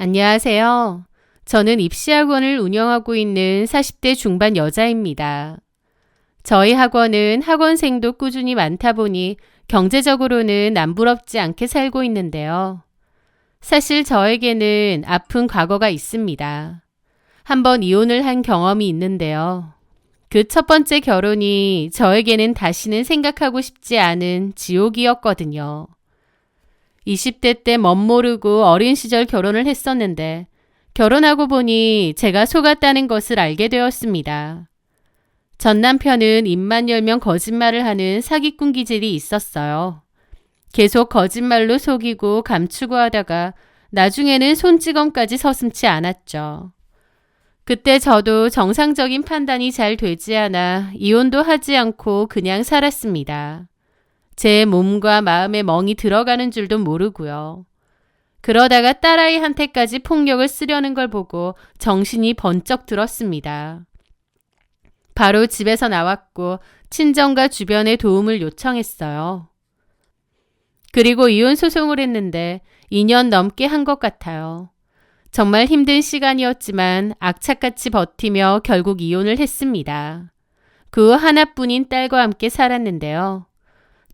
안녕하세요. 저는 입시학원을 운영하고 있는 40대 중반 여자입니다. 저희 학원은 학원생도 꾸준히 많다 보니 경제적으로는 남부럽지 않게 살고 있는데요. 사실 저에게는 아픈 과거가 있습니다. 한번 이혼을 한 경험이 있는데요. 그 첫 번째 결혼이 저에게는 다시는 생각하고 싶지 않은 지옥이었거든요. 20대 때 멋모르고 어린 시절 결혼을 했었는데 결혼하고 보니 제가 속았다는 것을 알게 되었습니다. 전 남편은 입만 열면 거짓말을 하는 사기꾼 기질이 있었어요. 계속 거짓말로 속이고 감추고 하다가 나중에는 손찌검까지 서슴지 않았죠. 그때 저도 정상적인 판단이 잘 되지 않아 이혼도 하지 않고 그냥 살았습니다. 제 몸과 마음에 멍이 들어가는 줄도 모르고요. 그러다가 딸아이한테까지 폭력을 쓰려는 걸 보고 정신이 번쩍 들었습니다. 바로 집에서 나왔고 친정과 주변의 도움을 요청했어요. 그리고 이혼 소송을 했는데 2년 넘게 한 것 같아요. 정말 힘든 시간이었지만 악착같이 버티며 결국 이혼을 했습니다. 그 후 하나뿐인 딸과 함께 살았는데요.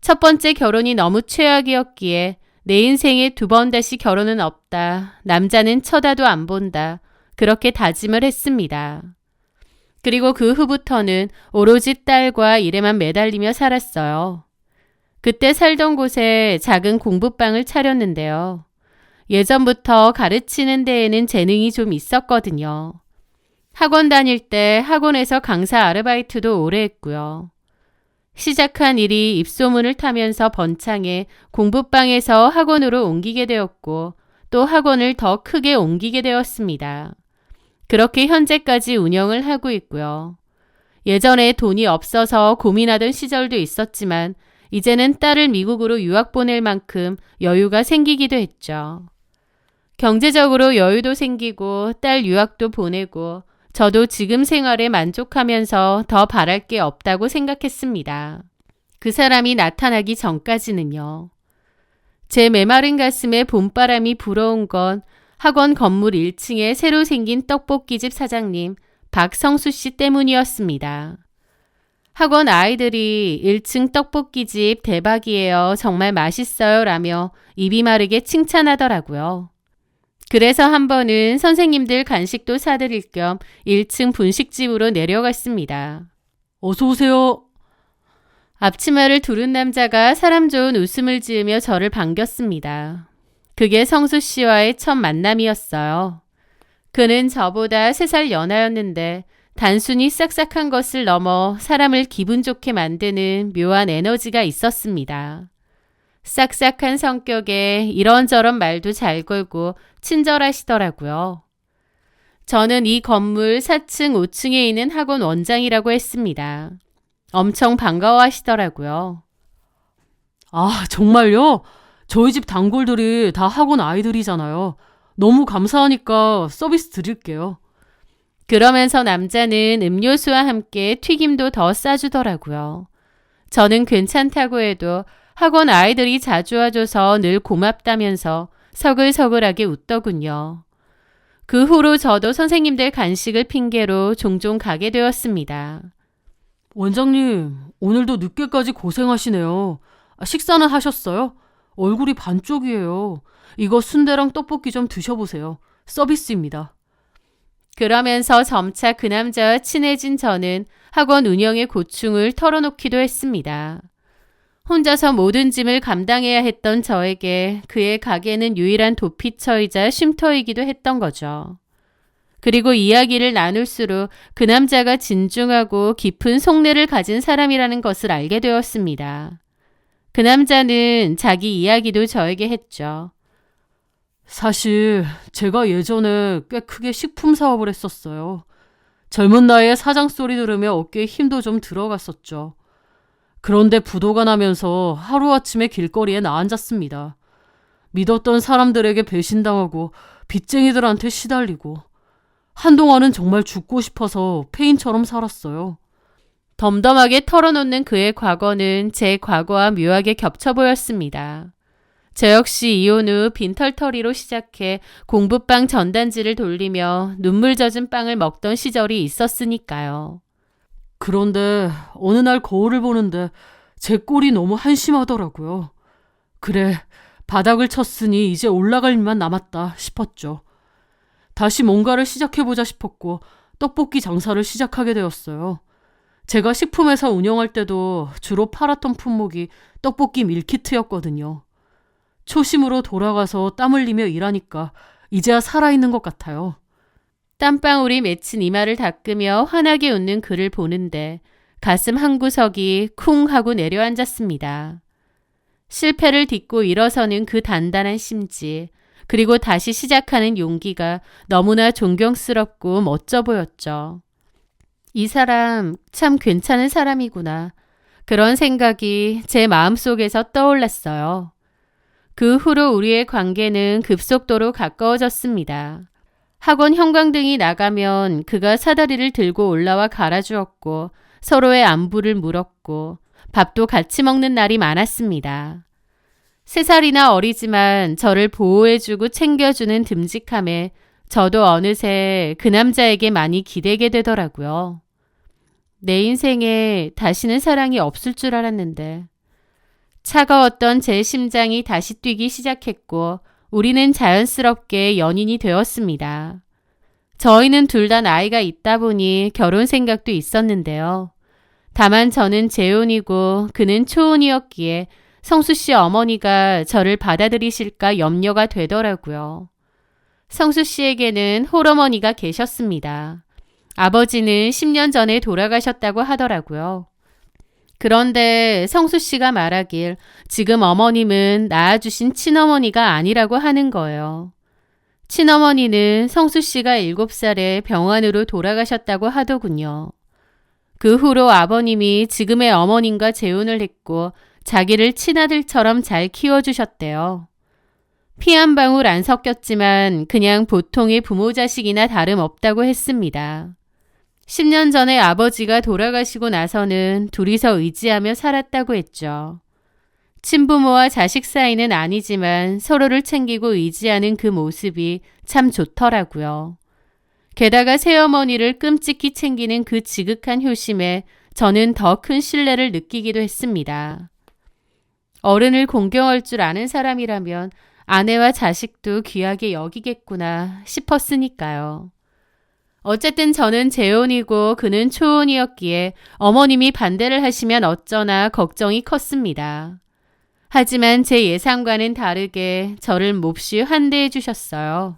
첫 번째 결혼이 너무 최악이었기에 내 인생에 두 번 다시 결혼은 없다. 남자는 쳐다도 안 본다. 그렇게 다짐을 했습니다. 그리고 그 후부터는 오로지 딸과 일에만 매달리며 살았어요. 그때 살던 곳에 작은 공부방을 차렸는데요. 예전부터 가르치는 데에는 재능이 좀 있었거든요. 학원 다닐 때 학원에서 강사 아르바이트도 오래 했고요. 시작한 일이 입소문을 타면서 번창해 공부방에서 학원으로 옮기게 되었고 또 학원을 더 크게 옮기게 되었습니다. 그렇게 현재까지 운영을 하고 있고요. 예전에 돈이 없어서 고민하던 시절도 있었지만 이제는 딸을 미국으로 유학 보낼 만큼 여유가 생기기도 했죠. 경제적으로 여유도 생기고 딸 유학도 보내고 저도 지금 생활에 만족하면서 더 바랄 게 없다고 생각했습니다. 그 사람이 나타나기 전까지는요. 제 메마른 가슴에 봄바람이 불어온 건 학원 건물 1층에 새로 생긴 떡볶이집 사장님 박성수 씨 때문이었습니다. 학원 아이들이 1층 떡볶이집 대박이에요. 정말 맛있어요. 라며 입이 마르게 칭찬하더라고요. 그래서 한 번은 선생님들 간식도 사드릴 겸 1층 분식집으로 내려갔습니다. 어서 오세요. 앞치마를 두른 남자가 사람 좋은 웃음을 지으며 저를 반겼습니다. 그게 성수 씨와의 첫 만남이었어요. 그는 저보다 3살 연하였는데 단순히 싹싹한 것을 넘어 사람을 기분 좋게 만드는 묘한 에너지가 있었습니다. 싹싹한 성격에 이런저런 말도 잘 걸고 친절하시더라고요. 저는 이 건물 4층, 5층에 있는 학원 원장이라고 했습니다. 엄청 반가워하시더라고요. 아, 정말요? 저희 집 단골들이 다 학원 아이들이잖아요. 너무 감사하니까 서비스 드릴게요. 그러면서 남자는 음료수와 함께 튀김도 더 싸주더라고요. 저는 괜찮다고 해도 학원 아이들이 자주 와줘서 늘 고맙다면서 서글서글하게 웃더군요. 그 후로 저도 선생님들 간식을 핑계로 종종 가게 되었습니다. 원장님, 오늘도 늦게까지 고생하시네요. 식사는 하셨어요? 얼굴이 반쪽이에요. 이거 순대랑 떡볶이 좀 드셔보세요. 서비스입니다. 그러면서 점차 그 남자와 친해진 저는 학원 운영의 고충을 털어놓기도 했습니다. 혼자서 모든 짐을 감당해야 했던 저에게 그의 가게는 유일한 도피처이자 쉼터이기도 했던 거죠. 그리고 이야기를 나눌수록 그 남자가 진중하고 깊은 속내를 가진 사람이라는 것을 알게 되었습니다. 그 남자는 자기 이야기도 저에게 했죠. 사실 제가 예전에 꽤 크게 식품 사업을 했었어요. 젊은 나이에 사장 소리 들으며 어깨에 힘도 좀 들어갔었죠. 그런데 부도가 나면서 하루아침에 길거리에 나앉았습니다. 믿었던 사람들에게 배신당하고 빚쟁이들한테 시달리고 한동안은 정말 죽고 싶어서 폐인처럼 살았어요. 덤덤하게 털어놓는 그의 과거는 제 과거와 묘하게 겹쳐 보였습니다. 저 역시 이혼 후 빈털터리로 시작해 공부방 전단지를 돌리며 눈물 젖은 빵을 먹던 시절이 있었으니까요. 그런데 어느 날 거울을 보는데 제 꼴이 너무 한심하더라고요. 그래, 바닥을 쳤으니 이제 올라갈 일만 남았다 싶었죠. 다시 뭔가를 시작해보자 싶었고 떡볶이 장사를 시작하게 되었어요. 제가 식품회사 운영할 때도 주로 팔았던 품목이 떡볶이 밀키트였거든요. 초심으로 돌아가서 땀 흘리며 일하니까 이제야 살아있는 것 같아요. 땀방울이 맺힌 이마를 닦으며 환하게 웃는 그를 보는데 가슴 한 구석이 쿵 하고 내려앉았습니다. 실패를 딛고 일어서는 그 단단한 심지, 그리고 다시 시작하는 용기가 너무나 존경스럽고 멋져 보였죠. 이 사람 참 괜찮은 사람이구나. 그런 생각이 제 마음속에서 떠올랐어요. 그 후로 우리의 관계는 급속도로 가까워졌습니다. 학원 형광등이 나가면 그가 사다리를 들고 올라와 갈아주었고 서로의 안부를 물었고 밥도 같이 먹는 날이 많았습니다. 3살이나 어리지만 저를 보호해주고 챙겨주는 듬직함에 저도 어느새 그 남자에게 많이 기대게 되더라고요. 내 인생에 다시는 사랑이 없을 줄 알았는데. 차가웠던 제 심장이 다시 뛰기 시작했고 우리는 자연스럽게 연인이 되었습니다. 저희는 둘 다 나이가 있다 보니 결혼 생각도 있었는데요. 다만 저는 재혼이고 그는 초혼이었기에 성수 씨 어머니가 저를 받아들이실까 염려가 되더라고요. 성수 씨에게는 홀어머니가 계셨습니다. 아버지는 10년 전에 돌아가셨다고 하더라고요. 그런데 성수 씨가 말하길 지금 어머님은 낳아주신 친어머니가 아니라고 하는 거예요. 친어머니는 성수 씨가 7살에 병환으로 돌아가셨다고 하더군요. 그 후로 아버님이 지금의 어머님과 재혼을 했고 자기를 친아들처럼 잘 키워주셨대요. 피 한 방울 안 섞였지만 그냥 보통의 부모 자식이나 다름없다고 했습니다. 10년 전에 아버지가 돌아가시고 나서는 둘이서 의지하며 살았다고 했죠. 친부모와 자식 사이는 아니지만 서로를 챙기고 의지하는 그 모습이 참 좋더라고요. 게다가 새어머니를 끔찍히 챙기는 그 지극한 효심에 저는 더 큰 신뢰를 느끼기도 했습니다. 어른을 공경할 줄 아는 사람이라면 아내와 자식도 귀하게 여기겠구나 싶었으니까요. 어쨌든 저는 재혼이고 그는 초혼이었기에 어머님이 반대를 하시면 어쩌나 걱정이 컸습니다. 하지만 제 예상과는 다르게 저를 몹시 환대해 주셨어요.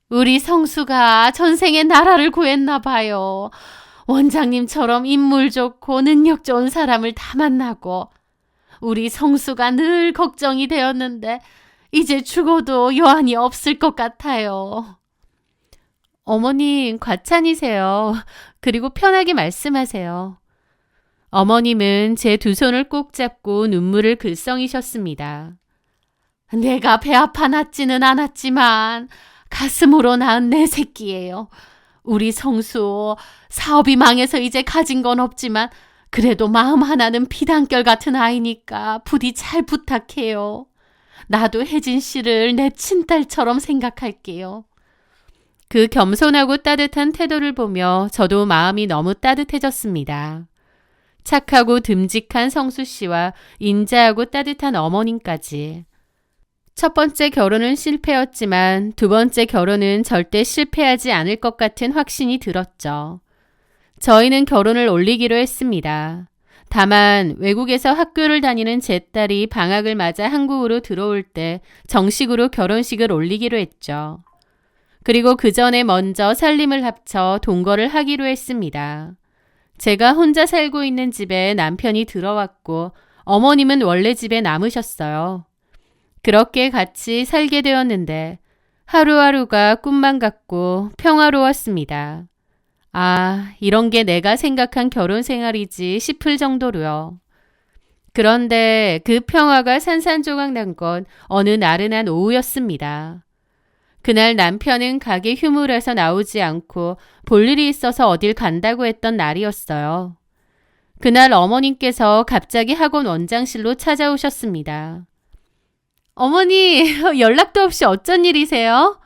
우리 성수가 전생에 나라를 구했나 봐요. 원장님처럼 인물 좋고 능력 좋은 사람을 다 만나고 우리 성수가 늘 걱정이 되었는데 이제 죽어도 여한이 없을 것 같아요. 어머님 과찬이세요. 그리고 편하게 말씀하세요. 어머님은 제 두 손을 꼭 잡고 눈물을 글썽이셨습니다. 내가 배 아파 낳지는 않았지만 가슴으로 낳은 내 새끼예요. 우리 성수 사업이 망해서 이제 가진 건 없지만 그래도 마음 하나는 피단결 같은 아이니까 부디 잘 부탁해요. 나도 혜진 씨를 내 친딸처럼 생각할게요. 그 겸손하고 따뜻한 태도를 보며 저도 마음이 너무 따뜻해졌습니다. 착하고 듬직한 성수 씨와 인자하고 따뜻한 어머님까지. 첫 번째 결혼은 실패였지만 두 번째 결혼은 절대 실패하지 않을 것 같은 확신이 들었죠. 저희는 결혼을 올리기로 했습니다. 다만 외국에서 학교를 다니는 제 딸이 방학을 맞아 한국으로 들어올 때 정식으로 결혼식을 올리기로 했죠. 그리고 그 전에 먼저 살림을 합쳐 동거를 하기로 했습니다. 제가 혼자 살고 있는 집에 남편이 들어왔고 어머님은 원래 집에 남으셨어요. 그렇게 같이 살게 되었는데 하루하루가 꿈만 같고 평화로웠습니다. 아, 이런 게 내가 생각한 결혼 생활이지 싶을 정도로요. 그런데 그 평화가 산산조각 난 건 어느 나른한 오후였습니다. 그날 남편은 가게 휴무라서 나오지 않고 볼 일이 있어서 어딜 간다고 했던 날이었어요. 그날 어머님께서 갑자기 학원 원장실로 찾아오셨습니다. 어머니, 연락도 없이 어쩐 일이세요?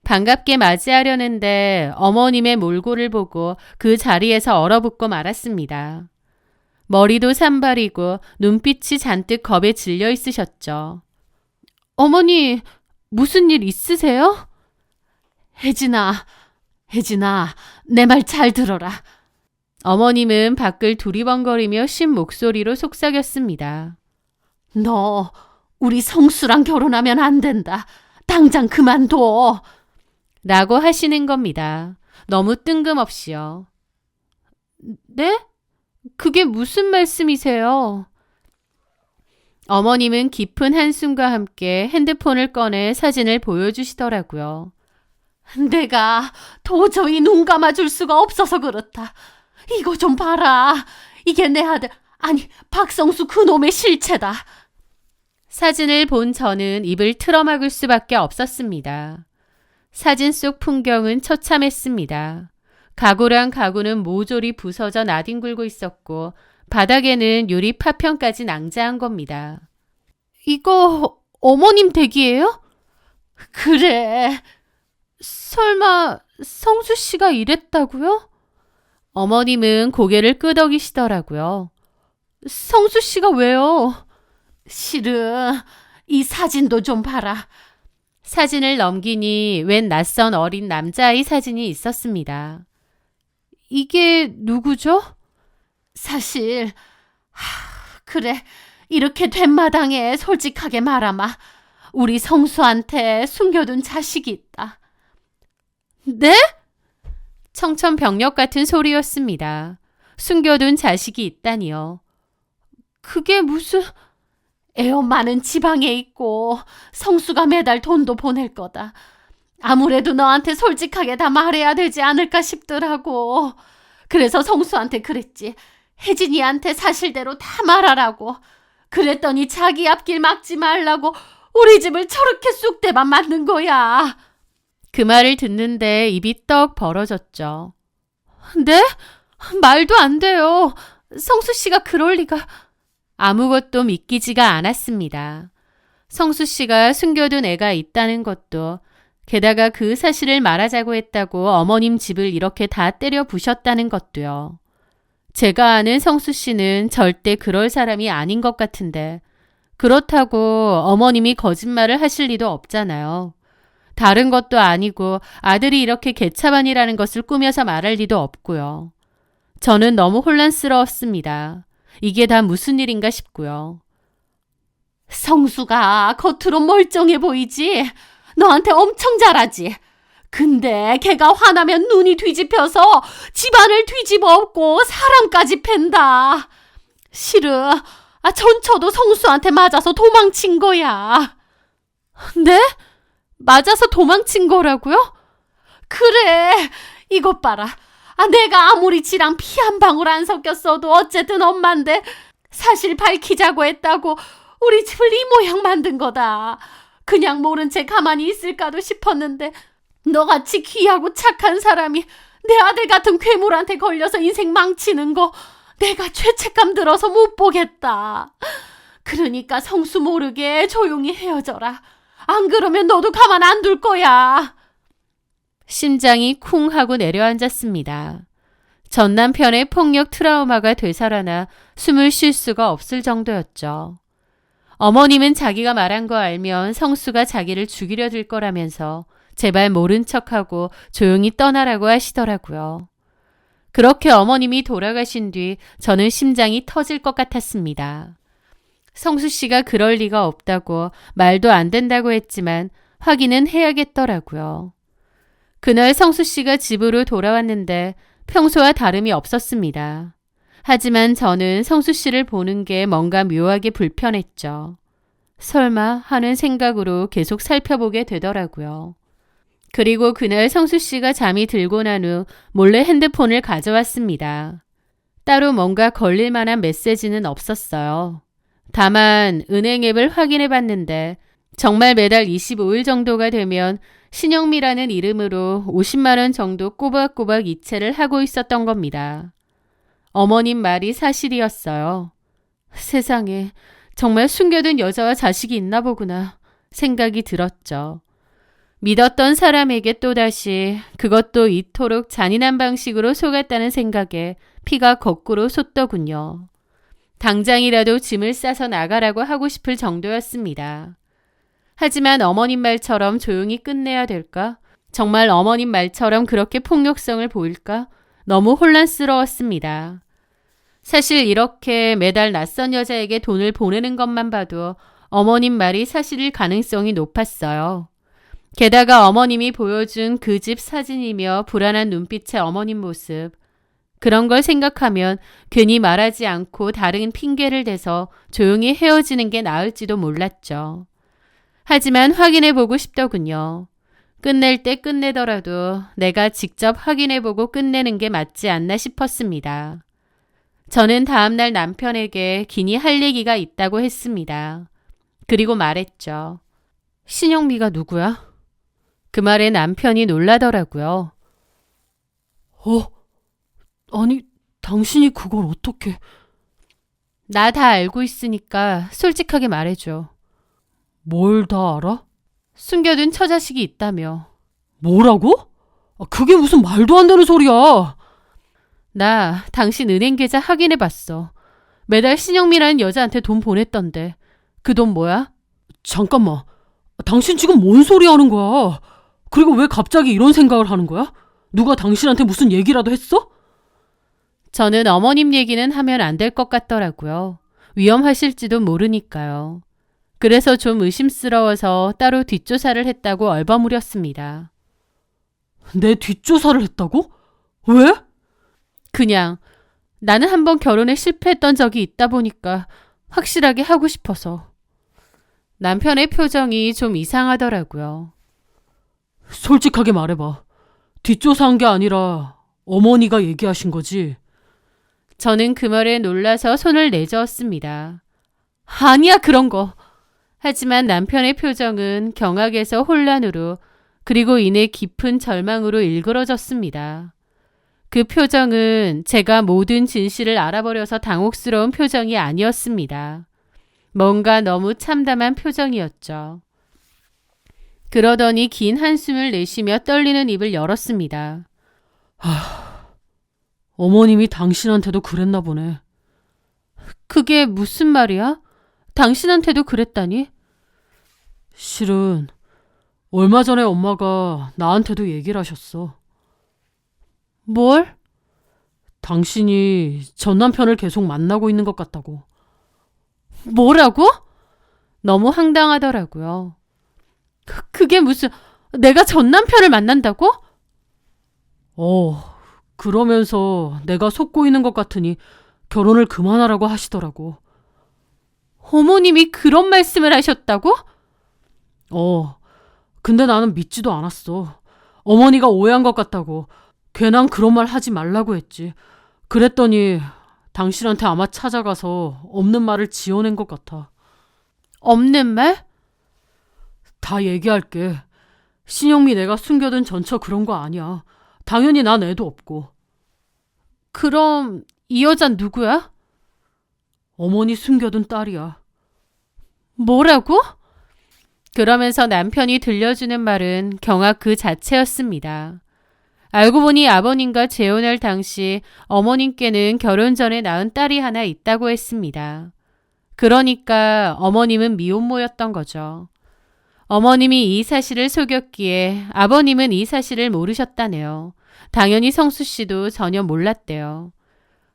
반갑게 맞이하려는데 어머님의 몰골을 보고 그 자리에서 얼어붙고 말았습니다. 머리도 산발이고 눈빛이 잔뜩 겁에 질려 있으셨죠. 어머니, 무슨 일 있으세요? 혜진아, 내 말 잘 들어라. 어머님은 밖을 두리번거리며 쉰 목소리로 속삭였습니다. 너 우리 성수랑 결혼하면 안 된다. 당장 그만둬. 라고 하시는 겁니다. 너무 뜬금없이요. 네? 그게 무슨 말씀이세요? 어머님은 깊은 한숨과 함께 핸드폰을 꺼내 사진을 보여주시더라고요. 내가 도저히 눈 감아줄 수가 없어서 그렇다. 이거 좀 봐라. 이게 내 아들, 아니 박성수 그놈의 실체다. 사진을 본 저는 입을 틀어막을 수밖에 없었습니다. 사진 속 풍경은 처참했습니다. 가구랑 가구는 모조리 부서져 나뒹굴고 있었고 바닥에는 유리 파편까지 낭자한 겁니다. 이거 어머님 댁이에요? 그래. 설마 성수 씨가 이랬다고요? 어머님은 고개를 끄덕이시더라고요. 성수 씨가 왜요? 실은 이 사진도 좀 봐라. 사진을 넘기니 웬 낯선 어린 남자아이 사진이 있었습니다. 이게 누구죠? 사실 그래, 이렇게 된 마당에 솔직하게 말하마. 우리 성수한테 숨겨둔 자식이 있다. 네? 청천벽력 같은 소리였습니다. 숨겨둔 자식이 있다니요. 그게 무슨... 애엄마는 지방에 있고 성수가 매달 돈도 보낼 거다. 아무래도 너한테 솔직하게 다 말해야 되지 않을까 싶더라고. 그래서 성수한테 그랬지. 혜진이한테 사실대로 다 말하라고. 그랬더니 자기 앞길 막지 말라고 우리 집을 저렇게 쑥대밭 만든 거야. 그 말을 듣는데 입이 떡 벌어졌죠. 네? 말도 안 돼요. 성수 씨가 그럴 리가... 아무것도 믿기지가 않았습니다. 성수 씨가 숨겨둔 애가 있다는 것도, 게다가 그 사실을 말하자고 했다고 어머님 집을 이렇게 다 때려 부셨다는 것도요. 제가 아는 성수 씨는 절대 그럴 사람이 아닌 것 같은데, 그렇다고 어머님이 거짓말을 하실 리도 없잖아요. 다른 것도 아니고 아들이 이렇게 개차반이라는 것을 꾸며서 말할 리도 없고요. 저는 너무 혼란스러웠습니다. 이게 다 무슨 일인가 싶고요. 성수가 겉으로 멀쩡해 보이지? 너한테 엄청 잘하지? 근데 걔가 화나면 눈이 뒤집혀서 집안을 뒤집어 엎고 사람까지 팬다. 실은 전처도 성수한테 맞아서 도망친 거야. 네? 맞아서 도망친 거라고요? 그래, 이것 봐라. 내가 아무리 지랑 피 한 방울 안 섞였어도 어쨌든 엄마인데 사실 밝히자고 했다고 우리 집을 이 모양 만든 거다. 그냥 모른 채 가만히 있을까도 싶었는데 너같이 귀하고 착한 사람이 내 아들 같은 괴물한테 걸려서 인생 망치는 거 내가 죄책감 들어서 못 보겠다. 그러니까 성수 모르게 조용히 헤어져라. 안 그러면 너도 가만 안 둘 거야. 심장이 쿵 하고 내려앉았습니다. 전 남편의 폭력 트라우마가 되살아나 숨을 쉴 수가 없을 정도였죠. 어머님은 자기가 말한 거 알면 성수가 자기를 죽이려 들 거라면서 제발 모른 척하고 조용히 떠나라고 하시더라고요. 그렇게 어머님이 돌아가신 뒤 저는 심장이 터질 것 같았습니다. 성수 씨가 그럴 리가 없다고 말도 안 된다고 했지만 확인은 해야겠더라고요. 그날 성수 씨가 집으로 돌아왔는데 평소와 다름이 없었습니다. 하지만 저는 성수 씨를 보는 게 뭔가 묘하게 불편했죠. 설마 하는 생각으로 계속 살펴보게 되더라고요. 그리고 그날 성수 씨가 잠이 들고 난 후 몰래 핸드폰을 가져왔습니다. 따로 뭔가 걸릴 만한 메시지는 없었어요. 다만 은행 앱을 확인해 봤는데 정말 매달 25일 정도가 되면 신영미라는 이름으로 50만 원 정도 꼬박꼬박 이체를 하고 있었던 겁니다. 어머님 말이 사실이었어요. 세상에, 정말 숨겨둔 여자와 자식이 있나 보구나 생각이 들었죠. 믿었던 사람에게 또다시 그것도 이토록 잔인한 방식으로 속았다는 생각에 피가 거꾸로 솟더군요. 당장이라도 짐을 싸서 나가라고 하고 싶을 정도였습니다. 하지만 어머님 말처럼 조용히 끝내야 될까? 정말 어머님 말처럼 그렇게 폭력성을 보일까? 너무 혼란스러웠습니다. 사실 이렇게 매달 낯선 여자에게 돈을 보내는 것만 봐도 어머님 말이 사실일 가능성이 높았어요. 게다가 어머님이 보여준 그 집 사진이며 불안한 눈빛의 어머님 모습. 그런 걸 생각하면 괜히 말하지 않고 다른 핑계를 대서 조용히 헤어지는 게 나을지도 몰랐죠. 하지만 확인해보고 싶더군요. 끝낼 때 끝내더라도 내가 직접 확인해보고 끝내는 게 맞지 않나 싶었습니다. 저는 다음날 남편에게 긴히 할 얘기가 있다고 했습니다. 그리고 말했죠. 신영미가 누구야? 그 말에 남편이 놀라더라고요. 아니, 당신이 그걸 어떻게... 나 다 알고 있으니까 솔직하게 말해줘. 뭘 다 알아? 숨겨둔 처자식이 있다며. 뭐라고? 그게 무슨 말도 안 되는 소리야. 나 당신 은행 계좌 확인해봤어. 매달 신영미라는 여자한테 돈 보냈던데. 그 돈 뭐야? 잠깐만. 당신 지금 뭔 소리 하는 거야? 그리고 왜 갑자기 이런 생각을 하는 거야? 누가 당신한테 무슨 얘기라도 했어? 저는 어머님 얘기는 하면 안 될 것 같더라고요. 위험하실지도 모르니까요. 그래서 좀 의심스러워서 따로 뒷조사를 했다고 얼버무렸습니다. 내 뒷조사를 했다고? 왜? 그냥 나는 한번 결혼에 실패했던 적이 있다 보니까 확실하게 하고 싶어서. 남편의 표정이 좀 이상하더라고요. 솔직하게 말해봐. 뒷조사한 게 아니라 어머니가 얘기하신 거지? 저는 그 말에 놀라서 손을 내저었습니다. 아니야 그런 거. 하지만 남편의 표정은 경악에서 혼란으로 그리고 이내 깊은 절망으로 일그러졌습니다. 그 표정은 제가 모든 진실을 알아버려서 당혹스러운 표정이 아니었습니다. 뭔가 너무 참담한 표정이었죠. 그러더니 긴 한숨을 내쉬며 떨리는 입을 열었습니다. 어머님이 당신한테도 그랬나 보네. 그게 무슨 말이야? 당신한테도 그랬다니? 실은 얼마 전에 엄마가 나한테도 얘기를 하셨어. 뭘? 당신이 전 남편을 계속 만나고 있는 것 같다고. 뭐라고? 너무 황당하더라고요. 그게 무슨... 내가 전 남편을 만난다고? 그러면서 내가 속고 있는 것 같으니 결혼을 그만하라고 하시더라고. 어머님이 그런 말씀을 하셨다고? 근데 나는 믿지도 않았어. 어머니가 오해한 것 같다고. 괜한 그런 말 하지 말라고 했지. 그랬더니 당신한테 아마 찾아가서 없는 말을 지어낸 것 같아. 없는 말? 다 얘기할게. 신영미 내가 숨겨둔 전처 그런 거 아니야. 당연히 난 애도 없고. 그럼 이 여잔 누구야? 어머니 숨겨둔 딸이야. 뭐라고? 그러면서 남편이 들려주는 말은 경악 그 자체였습니다. 알고 보니 아버님과 재혼할 당시 어머님께는 결혼 전에 낳은 딸이 하나 있다고 했습니다. 그러니까 어머님은 미혼모였던 거죠. 어머님이 이 사실을 속였기에 아버님은 이 사실을 모르셨다네요. 당연히 성수 씨도 전혀 몰랐대요.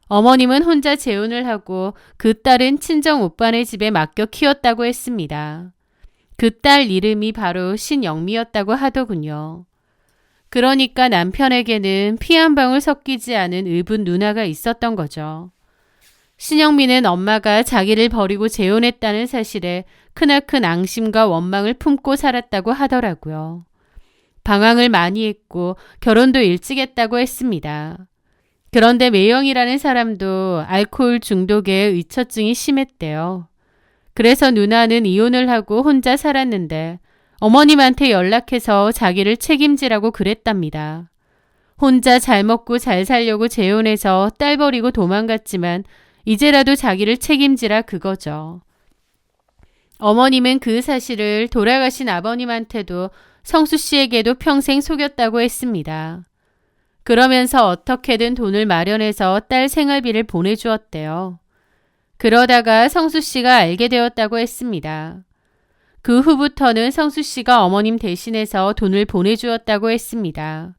어머님은 혼자 재혼을 하고 그 딸은 친정 오빠네 집에 맡겨 키웠다고 했습니다. 그 딸 이름이 바로 신영미였다고 하더군요. 그러니까 남편에게는 피 한 방울 섞이지 않은 의붓 누나가 있었던 거죠. 신영미는 엄마가 자기를 버리고 재혼했다는 사실에 크나큰 앙심과 원망을 품고 살았다고 하더라고요. 방황을 많이 했고 결혼도 일찍 했다고 했습니다. 그런데 매영이라는 사람도 알코올 중독에 의처증이 심했대요. 그래서 누나는 이혼을 하고 혼자 살았는데 어머님한테 연락해서 자기를 책임지라고 그랬답니다. 혼자 잘 먹고 잘 살려고 재혼해서 딸 버리고 도망갔지만 이제라도 자기를 책임지라 그거죠. 어머님은 그 사실을 돌아가신 아버님한테도 성수 씨에게도 평생 속였다고 했습니다. 그러면서 어떻게든 돈을 마련해서 딸 생활비를 보내주었대요. 그러다가 성수 씨가 알게 되었다고 했습니다. 그 후부터는 성수 씨가 어머님 대신해서 돈을 보내주었다고 했습니다.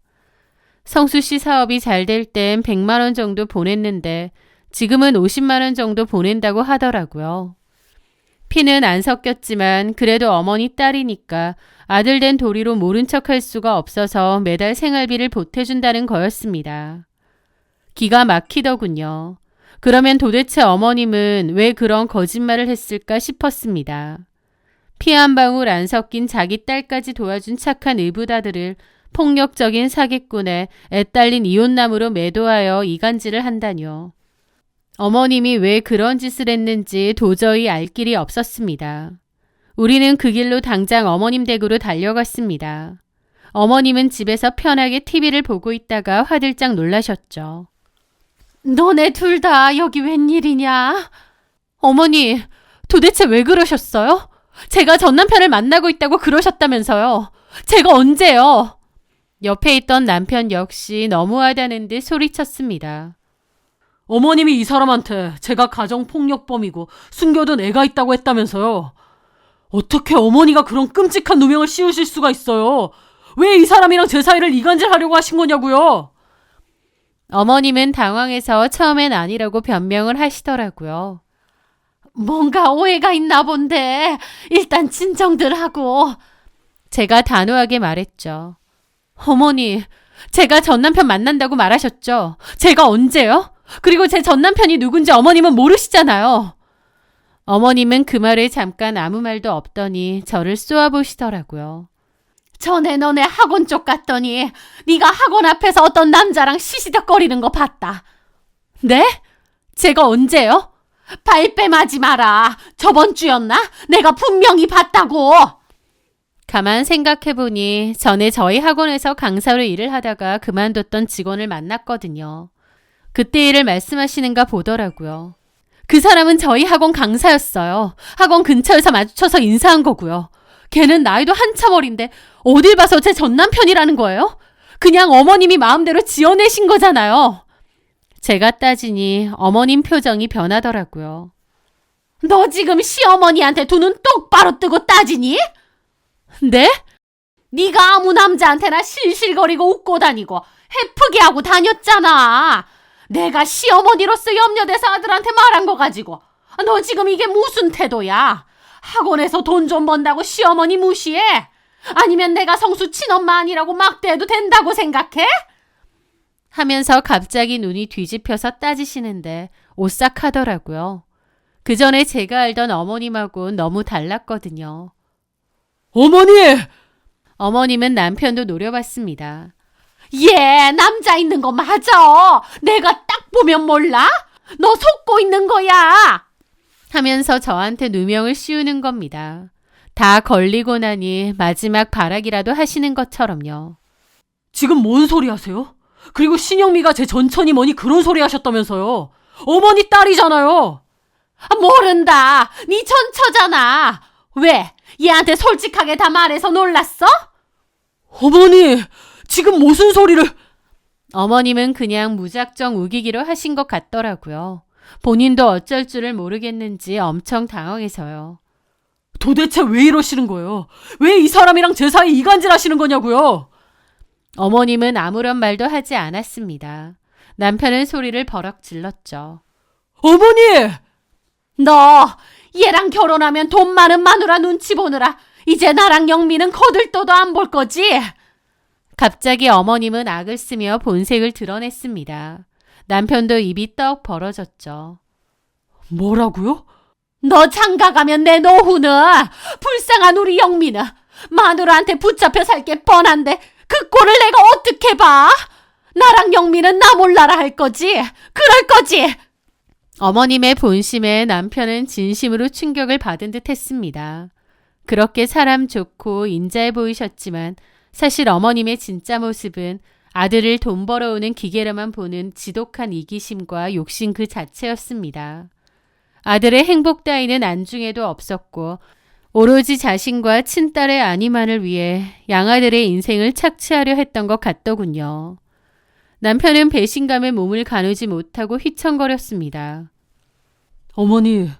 성수 씨 사업이 잘 될 땐 100만 원 정도 보냈는데 지금은 50만 원 정도 보낸다고 하더라고요. 피는 안 섞였지만 그래도 어머니 딸이니까 아들 된 도리로 모른 척할 수가 없어서 매달 생활비를 보태준다는 거였습니다. 기가 막히더군요. 그러면 도대체 어머님은 왜 그런 거짓말을 했을까 싶었습니다. 피 한 방울 안 섞인 자기 딸까지 도와준 착한 의붓아들을 폭력적인 사기꾼에 애딸린 이혼남으로 매도하여 이간질을 한다뇨. 어머님이 왜 그런 짓을 했는지 도저히 알 길이 없었습니다. 우리는 그 길로 당장 어머님 댁으로 달려갔습니다. 어머님은 집에서 편하게 TV를 보고 있다가 화들짝 놀라셨죠. 너네 둘 다 여기 웬일이냐? 어머니, 도대체 왜 그러셨어요? 제가 전 남편을 만나고 있다고 그러셨다면서요. 제가 언제요? 옆에 있던 남편 역시 너무하다는 듯 소리쳤습니다. 어머님이 이 사람한테 제가 가정폭력범이고 숨겨둔 애가 있다고 했다면서요. 어떻게 어머니가 그런 끔찍한 누명을 씌우실 수가 있어요? 왜 이 사람이랑 제 사이를 이간질하려고 하신 거냐고요? 어머님은 당황해서 처음엔 아니라고 변명을 하시더라고요. 뭔가 오해가 있나 본데 일단 진정들 하고. 제가 단호하게 말했죠. 어머니, 제가 전 남편 만난다고 말하셨죠? 제가 언제요? 그리고 제 전 남편이 누군지 어머님은 모르시잖아요. 어머님은 그 말에 잠깐 아무 말도 없더니 저를 쏘아보시더라고요. 전에 너네 학원 쪽 갔더니 네가 학원 앞에서 어떤 남자랑 시시덕거리는 거 봤다. 네? 제가 언제요? 발뺌하지 마라. 저번 주였나? 내가 분명히 봤다고. 가만 생각해보니 전에 저희 학원에서 강사로 일을 하다가 그만뒀던 직원을 만났거든요. 그때 일을 말씀하시는가 보더라고요. 그 사람은 저희 학원 강사였어요. 학원 근처에서 마주쳐서 인사한 거고요. 걔는 나이도 한참 어린데 어딜 봐서 제 전 남편이라는 거예요? 그냥 어머님이 마음대로 지어내신 거잖아요. 제가 따지니 어머님 표정이 변하더라고요. 너 지금 시어머니한테 두 눈 똑바로 뜨고 따지니? 네? 네가 아무 남자한테나 실실거리고 웃고 다니고 해프게 하고 다녔잖아. 내가 시어머니로서 염려돼서 아들한테 말한 거 가지고 너 지금 이게 무슨 태도야? 학원에서 돈 좀 번다고 시어머니 무시해? 아니면 내가 성수 친엄마 아니라고 막대해도 된다고 생각해? 하면서 갑자기 눈이 뒤집혀서 따지시는데 오싹하더라고요. 그 전에 제가 알던 어머님하고는 너무 달랐거든요. 어머니! 어머님은 남편도 노려봤습니다. 얘 남자 있는 거 맞아. 내가 딱 보면 몰라? 너 속고 있는 거야. 하면서 저한테 누명을 씌우는 겁니다. 다 걸리고 나니 마지막 발악이라도 하시는 것처럼요. 지금 뭔 소리 하세요? 그리고 신영미가 제 전천이 뭐니 그런 소리 하셨다면서요. 어머니 딸이잖아요. 모른다. 네 전처잖아. 왜? 얘한테 솔직하게 다 말해서 놀랐어? 어머니, 지금 무슨 소리를... 어머님은 그냥 무작정 우기기로 하신 것 같더라고요. 본인도 어쩔 줄을 모르겠는지 엄청 당황해서요. 도대체 왜 이러시는 거예요? 왜 이 사람이랑 제 사이 이간질 하시는 거냐고요? 어머님은 아무런 말도 하지 않았습니다. 남편은 소리를 버럭 질렀죠. 어머니! 너 얘랑 결혼하면 돈 많은 마누라 눈치 보느라 이제 나랑 영미는 거들떠도 안 볼 거지? 갑자기 어머님은 악을 쓰며 본색을 드러냈습니다. 남편도 입이 떡 벌어졌죠. 뭐라고요? 너 장가가면 내 노후는 불쌍한 우리 영미는 마누라한테 붙잡혀 살 게 뻔한데 그 꼴을 내가 어떻게 봐? 나랑 영미는 나 몰라라 할 거지? 그럴 거지? 어머님의 본심에 남편은 진심으로 충격을 받은 듯 했습니다. 그렇게 사람 좋고 인자해 보이셨지만 사실 어머님의 진짜 모습은 아들을 돈 벌어오는 기계로만 보는 지독한 이기심과 욕심 그 자체였습니다. 아들의 행복 따위는 안중에도 없었고 오로지 자신과 친딸의 안위만을 위해 양아들의 인생을 착취하려 했던 것 같더군요. 남편은 배신감에 몸을 가누지 못하고 휘청거렸습니다. 어머니,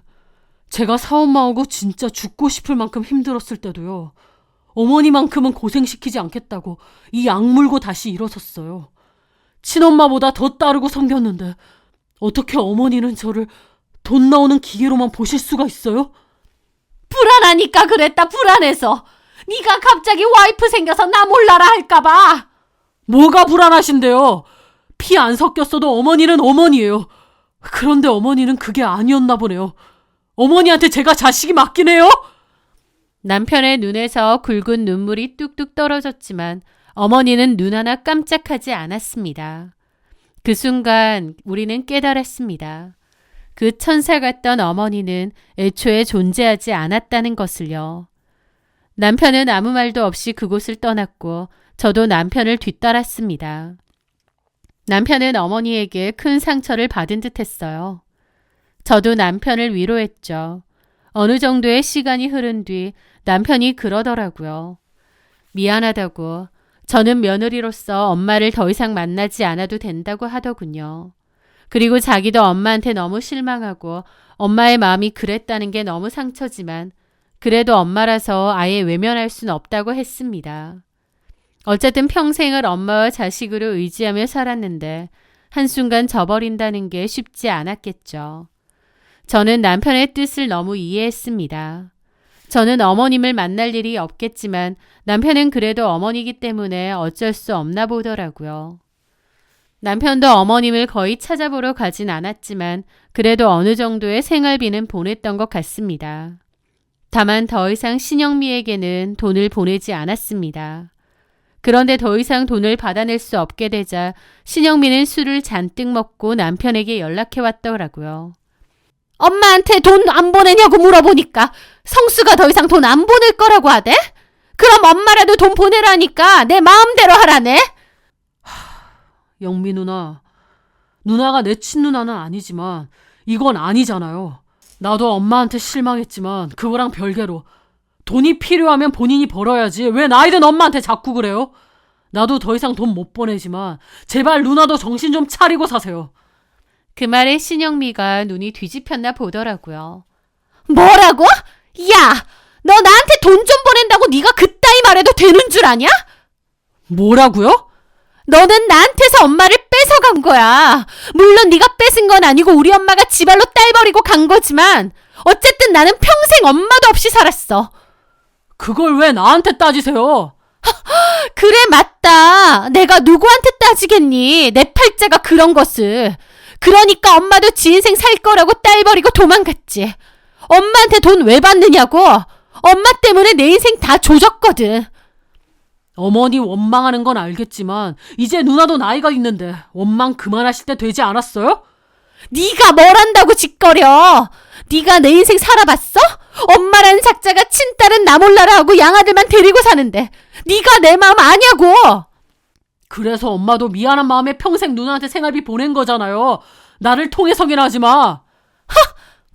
제가 사엄마하고 진짜 죽고 싶을 만큼 힘들었을 때도요. 어머니만큼은 고생시키지 않겠다고 이 악물고 다시 일어섰어요. 친엄마보다 더 따르고 섬겼는데 어떻게 어머니는 저를 돈 나오는 기계로만 보실 수가 있어요? 불안하니까 그랬다, 불안해서. 네가 갑자기 와이프 생겨서 나 몰라라 할까봐. 뭐가 불안하신데요? 피 안 섞였어도 어머니는 어머니예요. 그런데 어머니는 그게 아니었나 보네요. 어머니한테 제가 자식이 맞긴 해요? 남편의 눈에서 굵은 눈물이 뚝뚝 떨어졌지만 어머니는 눈 하나 깜짝하지 않았습니다. 그 순간 우리는 깨달았습니다. 그 천사 같던 어머니는 애초에 존재하지 않았다는 것을요. 남편은 아무 말도 없이 그곳을 떠났고 저도 남편을 뒤따랐습니다. 남편은 어머니에게 큰 상처를 받은 듯 했어요. 저도 남편을 위로했죠. 어느 정도의 시간이 흐른 뒤 남편이 그러더라고요. 미안하다고. 저는 며느리로서 엄마를 더 이상 만나지 않아도 된다고 하더군요. 그리고 자기도 엄마한테 너무 실망하고 엄마의 마음이 그랬다는 게 너무 상처지만 그래도 엄마라서 아예 외면할 순 없다고 했습니다. 어쨌든 평생을 엄마와 자식으로 의지하며 살았는데 한순간 저버린다는 게 쉽지 않았겠죠. 저는 남편의 뜻을 너무 이해했습니다. 저는 어머님을 만날 일이 없겠지만 남편은 그래도 어머니이기 때문에 어쩔 수 없나 보더라고요. 남편도 어머님을 거의 찾아보러 가진 않았지만 그래도 어느 정도의 생활비는 보냈던 것 같습니다. 다만 더 이상 신영미에게는 돈을 보내지 않았습니다. 그런데 더 이상 돈을 받아낼 수 없게 되자 신영미는 술을 잔뜩 먹고 남편에게 연락해 왔더라고요. 엄마한테 돈 안 보내냐고 물어보니까 성수가 더 이상 돈 안 보낼 거라고 하대? 그럼 엄마라도 돈 보내라니까 내 마음대로 하라네? 영미 누나가 내 친누나는 아니지만 이건 아니잖아요. 나도 엄마한테 실망했지만 그거랑 별개로 돈이 필요하면 본인이 벌어야지 왜 나이든 엄마한테 자꾸 그래요? 나도 더 이상 돈 못 보내지만 제발 누나도 정신 좀 차리고 사세요. 그 말에 신영미가 눈이 뒤집혔나 보더라고요. 뭐라고? 야, 너 나한테 돈 좀 보낸다고 네가 그따위 말해도 되는 줄 아냐? 뭐라고요? 너는 나한테서 엄마를 뺏어간 거야. 물론 네가 뺏은 건 아니고 우리 엄마가 지발로 딸 버리고 간 거지만 어쨌든 나는 평생 엄마도 없이 살았어. 그걸 왜 나한테 따지세요? 그래, 맞다. 내가 누구한테 따지겠니? 내 팔자가 그런 것을. 그러니까 엄마도 지 인생 살 거라고 딸 버리고 도망갔지. 엄마한테 돈 왜 받느냐고. 엄마 때문에 내 인생 다 조졌거든. 어머니 원망하는 건 알겠지만 이제 누나도 나이가 있는데 원망 그만하실 때 되지 않았어요? 네가 뭘 안다고 짓거려. 네가 내 인생 살아봤어? 엄마라는 작자가 친딸은 나 몰라라 하고 양아들만 데리고 사는데 네가 내 마음 아냐고. 그래서 엄마도 미안한 마음에 평생 누나한테 생활비 보낸 거잖아요. 나를 통해서긴 하지 마.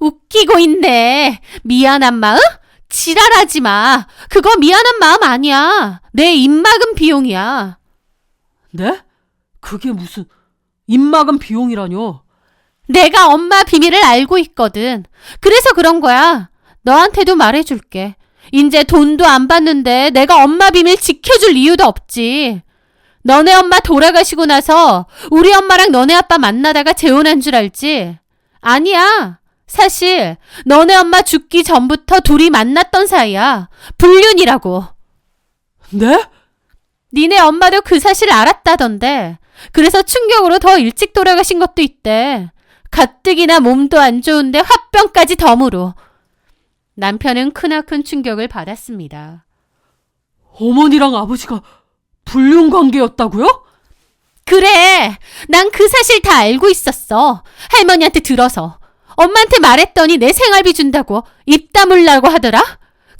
웃기고 있네. 미안한 마음? 지랄하지 마. 그거 미안한 마음 아니야. 내 입막음 비용이야. 네? 그게 무슨 입막음 비용이라뇨? 내가 엄마 비밀을 알고 있거든. 그래서 그런 거야. 너한테도 말해줄게. 이제 돈도 안 받는데 내가 엄마 비밀 지켜줄 이유도 없지. 너네 엄마 돌아가시고 나서 우리 엄마랑 너네 아빠 만나다가 재혼한 줄 알지? 아니야. 사실 너네 엄마 죽기 전부터 둘이 만났던 사이야. 불륜이라고. 네? 니네 엄마도 그 사실 알았다던데. 그래서 충격으로 더 일찍 돌아가신 것도 있대. 가뜩이나 몸도 안 좋은데 화병까지 덤으로. 남편은 크나큰 충격을 받았습니다. 어머니랑 아버지가 불륜 관계였다고요? 그래. 난 그 사실 다 알고 있었어. 할머니한테 들어서. 엄마한테 말했더니 내 생활비 준다고 입 다물라고 하더라.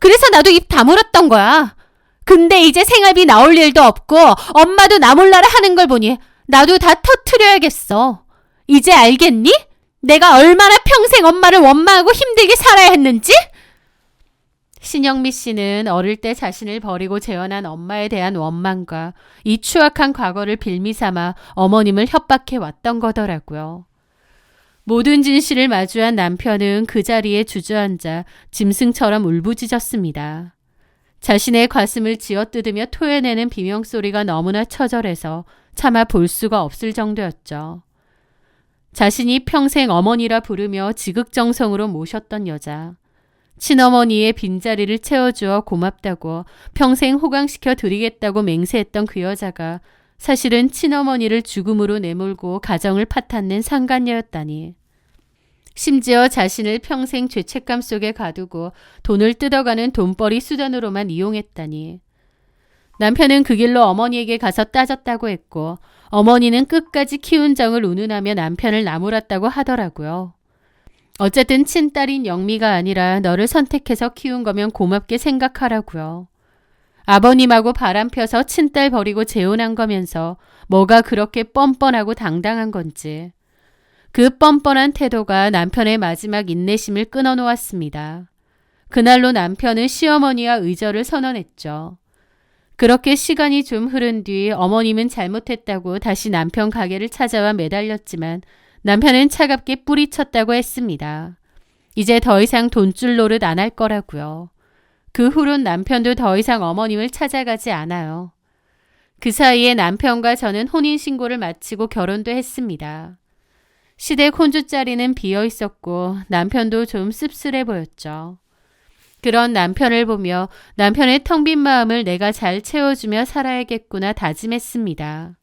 그래서 나도 입 다물었던 거야. 근데 이제 생활비 나올 일도 없고 엄마도 나 몰라라 하는 걸 보니 나도 다 터트려야겠어. 이제 알겠니? 내가 얼마나 평생 엄마를 원망하고 힘들게 살아야 했는지? 신영미 씨는 어릴 때 자신을 버리고 재혼한 엄마에 대한 원망과 이 추악한 과거를 빌미삼아 어머님을 협박해 왔던 거더라고요. 모든 진실을 마주한 남편은 그 자리에 주저앉아 짐승처럼 울부짖었습니다. 자신의 가슴을 쥐어뜯으며 토해내는 비명소리가 너무나 처절해서 차마 볼 수가 없을 정도였죠. 자신이 평생 어머니라 부르며 지극정성으로 모셨던 여자, 친어머니의 빈자리를 채워주어 고맙다고 평생 호강시켜 드리겠다고 맹세했던 그 여자가 사실은 친어머니를 죽음으로 내몰고 가정을 파탄낸 상간녀였다니. 심지어 자신을 평생 죄책감 속에 가두고 돈을 뜯어가는 돈벌이 수단으로만 이용했다니. 남편은 그 길로 어머니에게 가서 따졌다고 했고 어머니는 끝까지 키운 정을 운운하며 남편을 나무랐다고 하더라고요. 어쨌든 친딸인 영미가 아니라 너를 선택해서 키운 거면 고맙게 생각하라고요. 아버님하고 바람 펴서 친딸 버리고 재혼한 거면서 뭐가 그렇게 뻔뻔하고 당당한 건지. 그 뻔뻔한 태도가 남편의 마지막 인내심을 끊어놓았습니다. 그날로 남편은 시어머니와 의절을 선언했죠. 그렇게 시간이 좀 흐른 뒤 어머님은 잘못했다고 다시 남편 가게를 찾아와 매달렸지만 남편은 차갑게 뿌리쳤다고 했습니다. 이제 더 이상 돈줄 노릇 안 할 거라고요. 그 후론 남편도 더 이상 어머님을 찾아가지 않아요. 그 사이에 남편과 저는 혼인신고를 마치고 결혼도 했습니다. 시댁 혼주 자리는 비어 있었고 남편도 좀 씁쓸해 보였죠. 그런 남편을 보며 남편의 텅 빈 마음을 내가 잘 채워주며 살아야겠구나 다짐했습니다.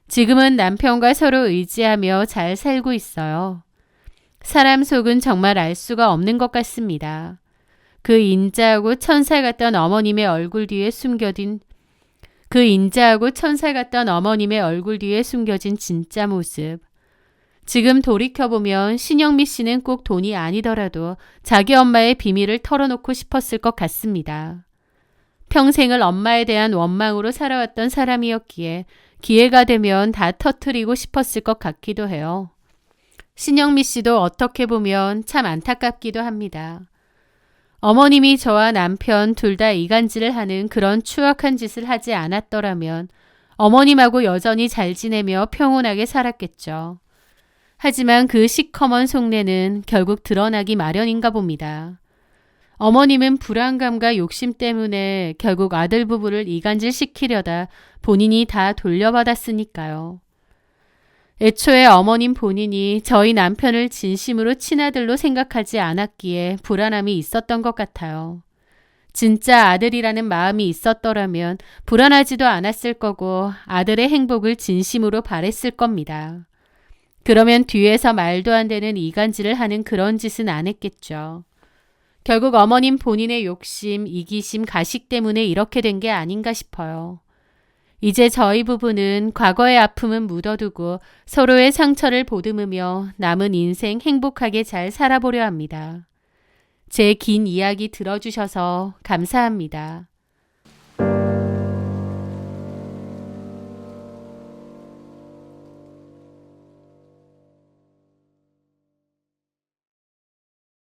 지금은 남편과 서로 의지하며 잘 살고 있어요. 사람 속은 정말 알 수가 없는 것 같습니다. 그 인자하고 천사 같던 어머님의 얼굴 뒤에 숨겨진 진짜 모습. 지금 돌이켜보면 신영미 씨는 꼭 돈이 아니더라도 자기 엄마의 비밀을 털어놓고 싶었을 것 같습니다. 평생을 엄마에 대한 원망으로 살아왔던 사람이었기에 기회가 되면 다 터뜨리고 싶었을 것 같기도 해요. 신영미 씨도 어떻게 보면 참 안타깝기도 합니다. 어머님이 저와 남편 둘 다 이간질을 하는 그런 추악한 짓을 하지 않았더라면 어머님하고 여전히 잘 지내며 평온하게 살았겠죠. 하지만 그 시커먼 속내는 결국 드러나기 마련인가 봅니다. 어머님은 불안감과 욕심 때문에 결국 아들 부부를 이간질시키려다 본인이 다 돌려받았으니까요. 애초에 어머님 본인이 저희 남편을 진심으로 친아들로 생각하지 않았기에 불안함이 있었던 것 같아요. 진짜 아들이라는 마음이 있었더라면 불안하지도 않았을 거고 아들의 행복을 진심으로 바랬을 겁니다. 그러면 뒤에서 말도 안 되는 이간질을 하는 그런 짓은 안 했겠죠. 결국 어머님 본인의 욕심, 이기심, 가식 때문에 이렇게 된 게 아닌가 싶어요. 이제 저희 부부는 과거의 아픔은 묻어두고 서로의 상처를 보듬으며 남은 인생 행복하게 잘 살아보려 합니다. 제 긴 이야기 들어주셔서 감사합니다.